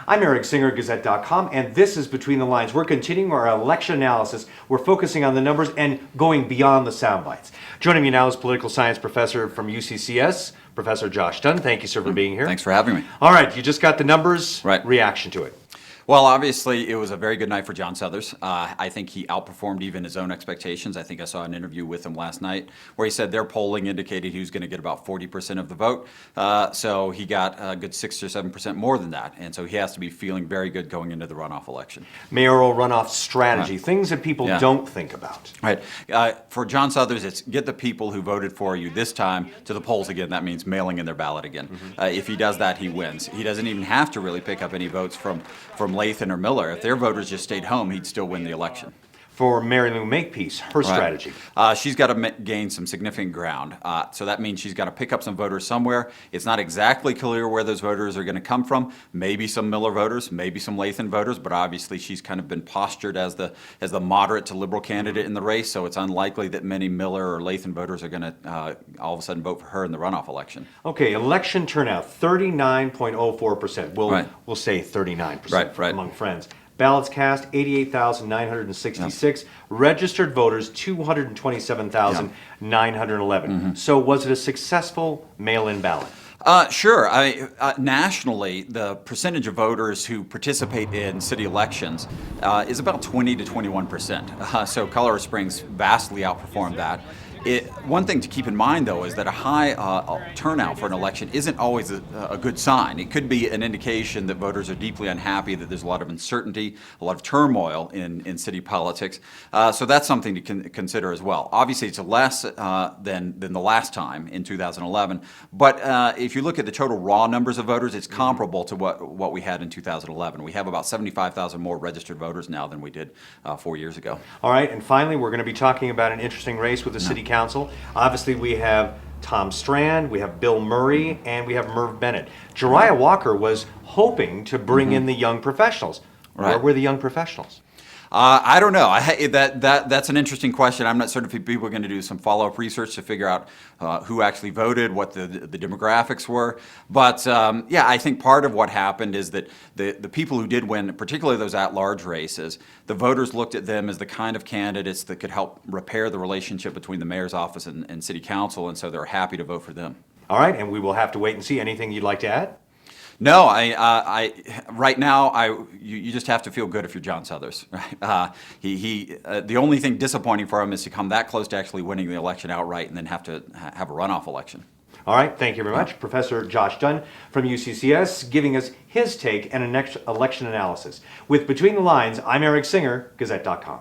I'm Eric Singer, Gazette.com, and this is Between the Lines. We're continuing our election analysis. We're focusing on the numbers and going beyond the sound bites. Joining me now is political science professor from UCCS, Professor Josh Dunn. Thank you, sir, for being here. Thanks for having me. All right, you just got the numbers. Right. Reaction to it. Well, obviously, it was a very good night for John Suthers. I think he outperformed even his own expectations. I think I saw an interview with him last night where he said their polling indicated he was going to get about 40% of the vote. So he got a good 6 or 7% more than that. And so he has to be feeling very good going into the runoff election. Mayoral runoff strategy, Right. Things that people don't think about. Right. For John Suthers, it's get the people who voted for you this time to the polls again. That means mailing in their ballot again. If he does that, he wins. He doesn't even have to really pick up any votes from Lathan or Miller. If their voters just stayed home, he'd still win the election. For Mary Lou Makepeace, her strategy. She's got to gain some significant ground. So that means she's got to pick up some voters somewhere. It's not exactly clear where those voters are going to come from. Maybe some Miller voters, maybe some Lathan voters, but obviously she's kind of been postured as the moderate to liberal candidate in the race, so it's unlikely that many Miller or Lathan voters are going to all of a sudden vote for her in the runoff election. Okay, election turnout, 39.04%. We'll say 39% among friends. Ballots cast, 88,966. Registered voters, 227,911. So was it a successful mail-in ballot? Sure. Nationally, the percentage of voters who participate in city elections is about 20 to 21%. So Colorado Springs vastly outperformed that. One thing to keep in mind, though, is that a high turnout for an election isn't always a good sign. It could be an indication that voters are deeply unhappy, that there's a lot of uncertainty, a lot of turmoil in city politics. So that's something to consider as well. Obviously, it's less than the last time in 2011. But if you look at the total raw numbers of voters, it's comparable to what we had in 2011. We have about 75,000 more registered voters now than we did 4 years ago. All right, and finally, we're going to be talking about an interesting race with the city council. Obviously, we have Tom Strand, we have Bill Murray, and we have Merv Bennett. Jariah Walker was hoping to bring in the young professionals. Where were the young professionals? I don't know. That's an interesting question. I'm not certain if people are going to do some follow-up research to figure out who actually voted, what the demographics were. But yeah, I think part of what happened is that the people who did win, particularly those at-large races, the voters looked at them as the kind of candidates that could help repair the relationship between the mayor's office and city council, and so they're happy to vote for them. All right, and we will have to wait and see. Anything you'd like to add? No, right now, you just have to feel good if you're John Suthers. Right? The only thing disappointing for him is to come that close to actually winning the election outright and then have to have a runoff election. All right, thank you very much. Professor Josh Dunn from UCCS giving us his take and an election analysis. With Between the Lines, I'm Eric Singer, Gazette.com.